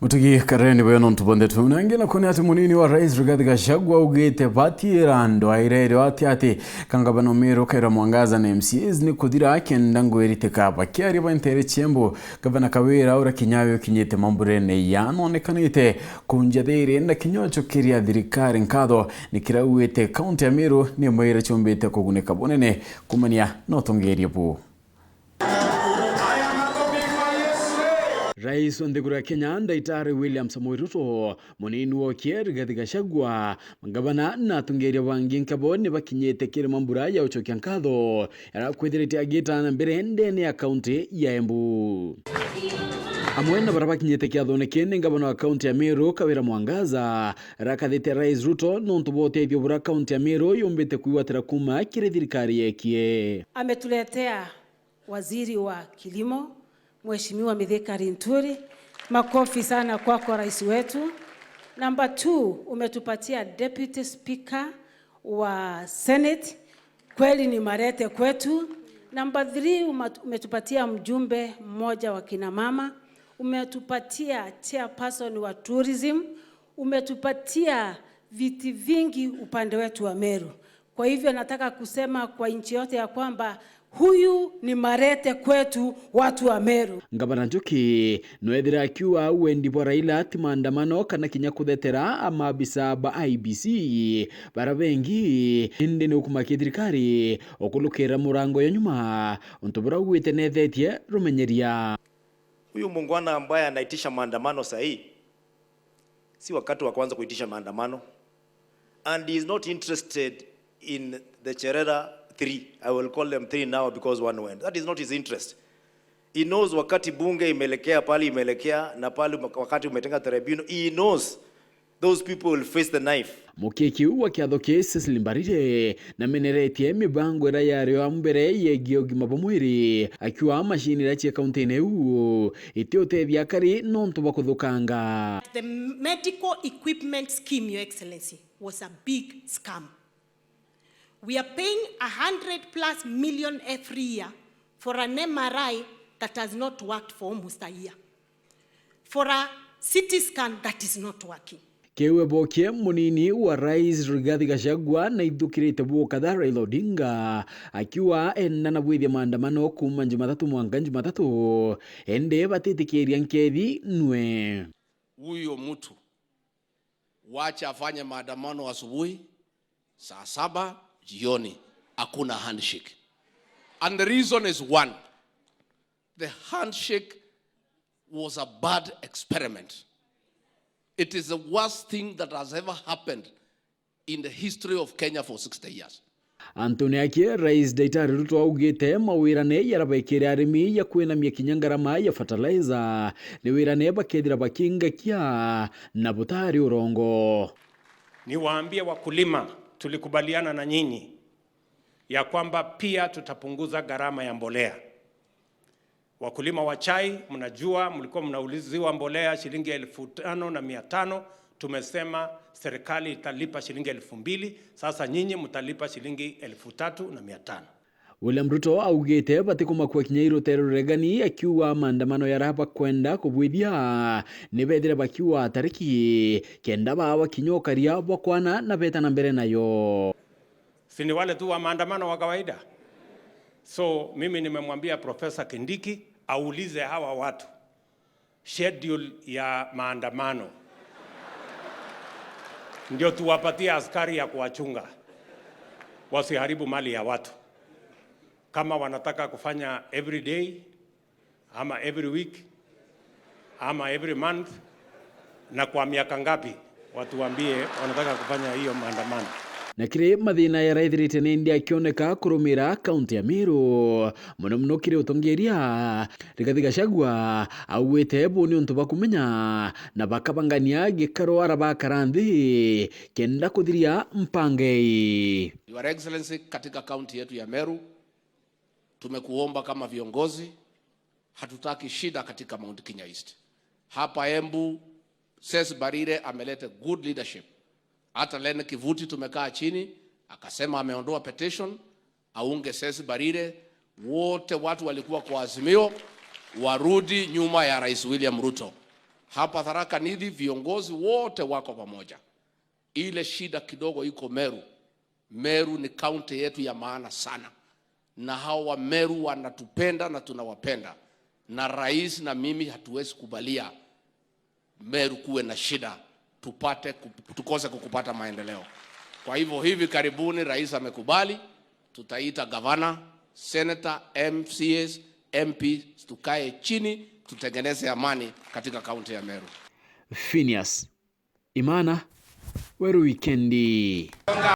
Mutigi kareni bweno ntubonde tunangena kone ati munini wa rais Rigathi Gachagua ugete batira Ndwaa irero ati kangabano Meru kaira mwangaza na MCAs ni kudira akenda ngwerite kaba kiari bantere chembo gavana Kawira ura kinyayo kinyete mamburene yanonekanite kunjadhere na kinyocho kiria thirikari nkatho nikirauete kaunti ya Meru ni mwire chombete kuguneka bonene kumania notongerie bu. Rais wa Kenya Daktari William Samoei Ruto munini wa Rigathi Gachagua ngabana na tungeria wangi nkabone bakinyete kire mambura ya uchokia nkatho arakwithirite agita na mbere ndene ya county ya Embu amwena baraba kinyete kiathone kene ngabana wa county ya Meru Kawira Mwangaza rakathite Rais Ruto nontu bote thio bura county ya Meru yombete kuiwatira kuma kire thirikari yekie. Ametuletea waziri wa kilimo Mheshimiwa Mithika Linturi, makofi sana kwako rais wetu. Number 2, umetupatia deputy speaker wa Senate, kweli ni marete kwetu. Number 3, umetupatia mjumbe mmoja wa kina mama, umetupatia chairperson wa tourism, umetupatia viti vingi upande wetu wa Meru. Kwa hivyo nataka kusema kwa nchi yote ya kwamba huyu ni marete kwetu watu wa Meru. Ngabana Njuki noethira akiwa wendi bwa Raila ati maandamano kana kinya kuthetera amabisa ba IBC barabengi indi ni ukumaki thirikari okulukira murango ya nyuma untubura uwite nethetie rumenyeria. Huyu mungwana ambaye anaitisha maandamano sahi si wakati wa kwanza kuitisha maandamano, and he is not interested in the Cherera 3. I will call them 3 now because one went. That is not his interest. He knows wakati bunge imelekea pali imelekea na pali wakati umetenga tribunal, he knows those people will face the knife. Mukeki wa kiatho kesi Slimbarire na meneretie mibango era yario ambere yegio gimabomwiri akiwa mashini rachi county neu itiote kari nontu bakuthukanga. The medical equipment scheme, Your Excellency, was a big scam. We are paying 100+ million every year for an MRI that has not worked for almost a year. For a CT scan that is not working. Kewe boke munini wa rais Rigathi Gachagua na idukirite boka da Raila Odinga akiwa na bwithia maandamano kuma Jumatatu mwanga Jumatatu ende batitikiria nkethi nwe. Huyo mtu wacha afanye maandamano asubuhi saa 7 jioni hakuna handshake. And the reason is one. The handshake was a bad experiment. It is the worst thing that has ever happened in the history of Kenya for 60 years. Antonio Akie Rais Daktari Ruto augite mawirane yarabaikire arimi ya kwinamia kinyangarama ya fertilizer ni wirane bakethira bakinga kia na butari urongo. Niwaambie wakulima, tulikubaliana na nyinyi ya kwamba pia tutapunguza gharama ya mbolea. Wakulima wa chai, mnajua mlikuwa mnauliziwa mbolea shilingi 5,500, tumesema serikali italipa shilingi 2,000, sasa nyinyi mtalipa shilingi 3,500. William Ruto augite batikuma kwa kinyairo teroregani akiwa maandamano yaraba kwenda kubwithia nibethira bakiwa tariki kenda bawa kinyokaria bokwana na beta na mbere nayo. Sini wale tu wa maandamano wa kawaida. So mimi nimemwambia Profesa Kindiki aulize hawa watu schedule ya maandamano, ndio tuwapatie askari ya kuwachunga wasiharibu mali ya watu. Kama wanataka kufanya every day ama every week ama every month na kwa miaka ngapi, watuambie wanataka kufanya hiyo maandamano. Na kire mathina ya raithirite nindi akioneka kurumira county ya Meru muno kire utongeria Rigathi Gachagua auwete boni untu bakumenya na bakabangania gikaro arabakaranthi kenda kuthiria mpange. Your Excellency, katika county yetu ya Meru tumekuomba kama viongozi, hatutaki shida katika Mount Kenya East. Hapa Embu Ses Barire ameleta good leadership. Hata Lene Kivuti tumekaa chini akasema ameondoa petition aunge Ses Barire, wote watu walikuwa kwa azimio warudi nyuma ya Rais William Ruto. Hapa Tharaka Nithi viongozi wote wako pamoja. Ile shida kidogo iko Meru. Meru ni kaunti yetu ya maana sana. Na hao wa Meru wanatupenda na tunawapenda. Na rais na mimi hatuwezi kubalia Meru kuwe na shida, tukose kukupata maendeleo. Kwa hivyo hivi karibuni rais amekubali, tutaita gavana, senator, MCAs, MPs, tukae chini, tutengeneze amani katika kaunti ya Meru. Phineas Imana, Weru Wikendi.